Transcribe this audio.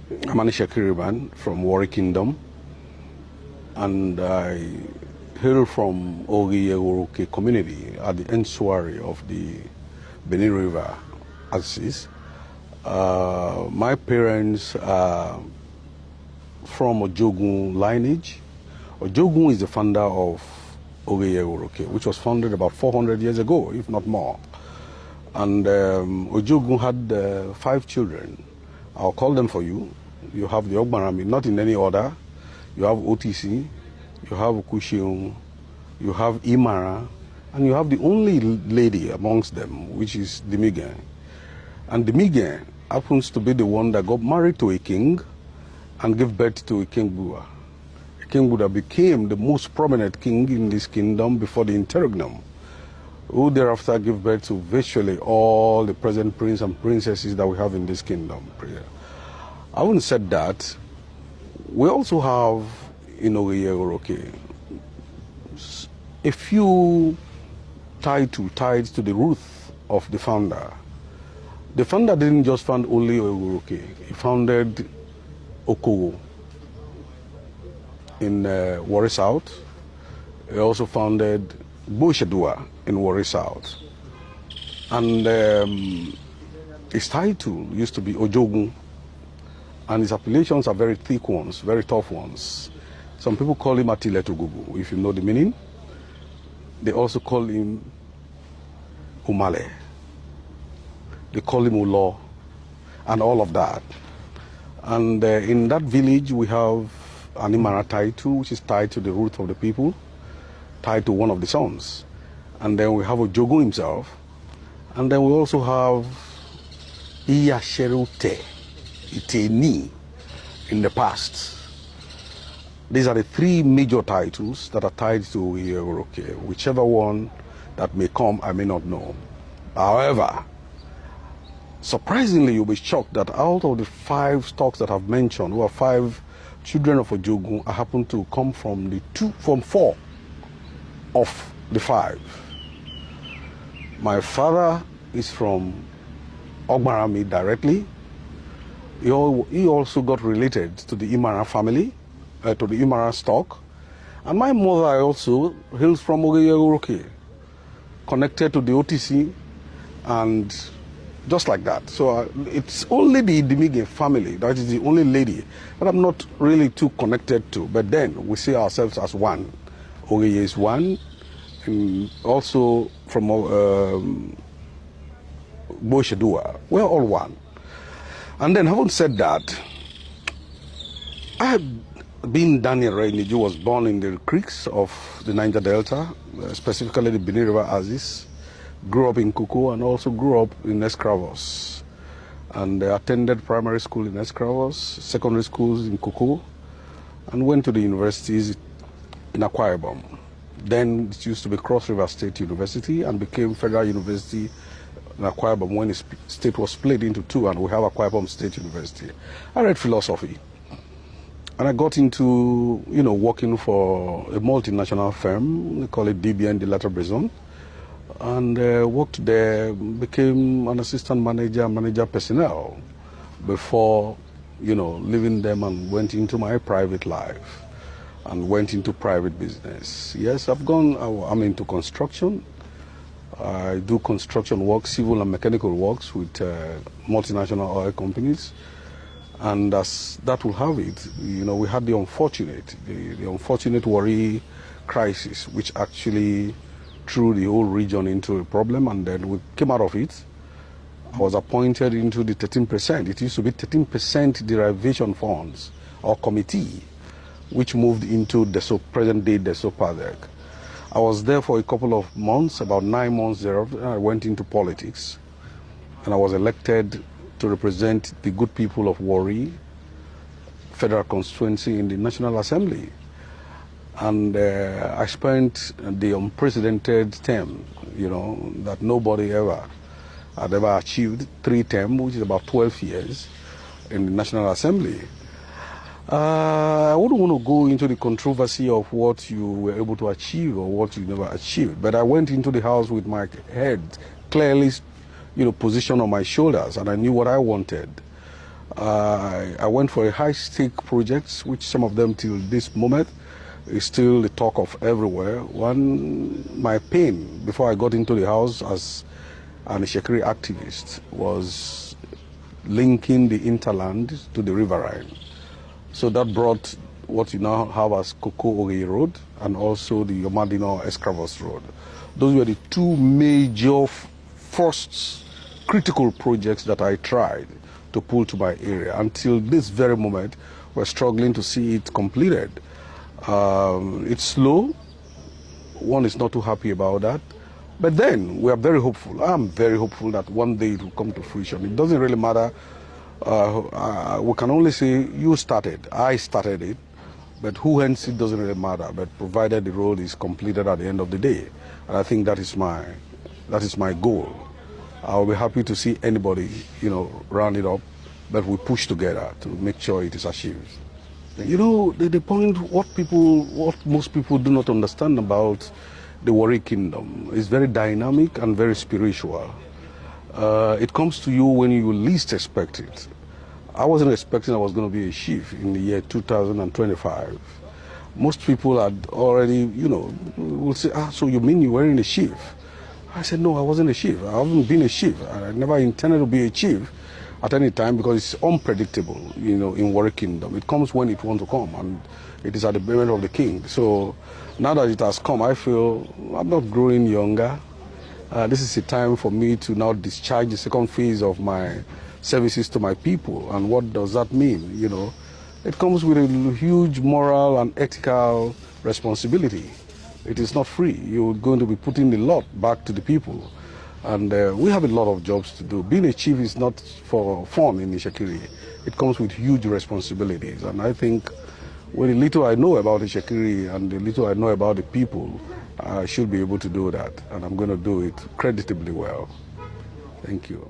I'm Anisha Kiriban from Warri Kingdom, and I hail from Ogi community at the estuary of the Benin River axis. My parents are from Ojogun lineage. Ojogun is the founder of Ogi, which was founded about 400 years ago, if not more. And Ojogun had 5 children. I'll call them for you. You have the Ogbarami, not in any order. You have OTC, you have Kushion, you have Imara, and you have the only lady amongst them, which is Dimigen. And Dimigen happens to be the one that got married to a king and gave birth to a King Buddha. King Buddha became the most prominent king in this kingdom before the interregnum, who thereafter gave birth to virtually all the present prince and princesses that we have in this kingdom. Having said that, we also have in Ogi a few tied to the root of the founder. The founder didn't just found only Ogi, he founded Okowo in Warri South. He also founded Boshedua in Warri South. And his title used to be Ojogun. And his appellations are very thick ones, very tough ones. Some people call him Atile Tugugu, if you know the meaning. They also call him Umale. They call him Ulo, and all of that. And in that village, we have an Imara title, which is tied to the root of the people, tied to one of the sons. And then we have Ojogun himself. And then we also have Iyasherute Iteni in the past. These are the 3 major titles that are tied to Iyoroke. Whichever one that may come, I may not know. However, surprisingly, you'll be shocked that out of the 5 stocks that I've mentioned, who are 5 children of Ojogun, I happen to come from 4 of the 5. My father is from Ogbarami directly. He also got related to the Imara family, to the Imara stock. And my mother also hails from Ogi, connected to the OTC, and just like that. So it's only the Idimige family, that is the only lady that I'm not really too connected to. But then we see ourselves as one. Ogi is one, and also from Boshedua. We're all one. And then, having said that, I had been Daniel Rainiju, was born in the creeks of the Niger Delta, specifically the Benin River Axis, grew up in Kuku, and also grew up in Escravos. And attended primary school in Escravos, secondary schools in Kuku, and went to the universities in Akwa Ibom. Then it used to be Cross River State University and became Federal University in Akwa Ibom when the state was split into 2, and we have Akwa Ibom State University. I read philosophy, and I got into, working for a multinational firm. They call it DBN, the latter Brazon, and worked there, became an assistant manager, manager personnel, before, leaving them and went into my private life and went into private business. Yes, I'm into construction. I do construction work, civil and mechanical works with multinational oil companies. And as that will have it, we had the unfortunate Warri crisis, which actually threw the whole region into a problem, and then we came out of it. I was appointed into the 13%. It used to be 13% derivation funds or committee, which moved into the present-day Deso Padek. I was there for a couple of months, about 9 months thereafter. I went into politics, and I was elected to represent the good people of Warri Federal Constituency in the National Assembly. And I spent the unprecedented term, that nobody had ever achieved, 3 terms, which is about 12 years in the National Assembly. I wouldn't want to go into the controversy of what you were able to achieve or what you never achieved, but I went into the house with my head clearly, positioned on my shoulders, and I knew what I wanted. I went for a high-stake projects, which some of them till this moment is still the talk of everywhere. One, my pain before I got into the house as an Ishekiri activist was linking the interland to the riverine. So that brought what you now have as Koko Oge Road and also the Yomadino Escravos Road. Those were the two major first critical projects that I tried to pull to my area. Until this very moment, we're struggling to see it completed. It's slow. One is not too happy about that. But then we are very hopeful. I'm very hopeful that one day it will come to fruition. It doesn't really matter. We can only say you started, I started it, but who ends it doesn't really matter. But provided the road is completed at the end of the day, and I think that is my goal. I'll be happy to see anybody, round it up, but we push together to make sure it is achieved. The point, what most people do not understand about the Warri Kingdom is very dynamic and very spiritual. It comes to you when you least expect it. I wasn't expecting I was going to be a chief in the year 2025. Most people had already, will say, so you mean you weren't a chief? I said, no, I wasn't a chief. I haven't been a chief. I never intended to be a chief at any time because it's unpredictable, in Warri Kingdom. It comes when it wants to come, and it is at the will of the king. So now that it has come, I feel I'm not growing younger. This is a time for me to now discharge the second phase of my services to my people. And what does that mean? It comes with a huge moral and ethical responsibility. It is not free. You're going to be putting a lot back to the people. And we have a lot of jobs to do. Being a chief is not for fun in Ishekiri. It comes with huge responsibilities. And I think with the little I know about Ishekiri and the little I know about the people, I should be able to do that. And I'm going to do it creditably well. Thank you.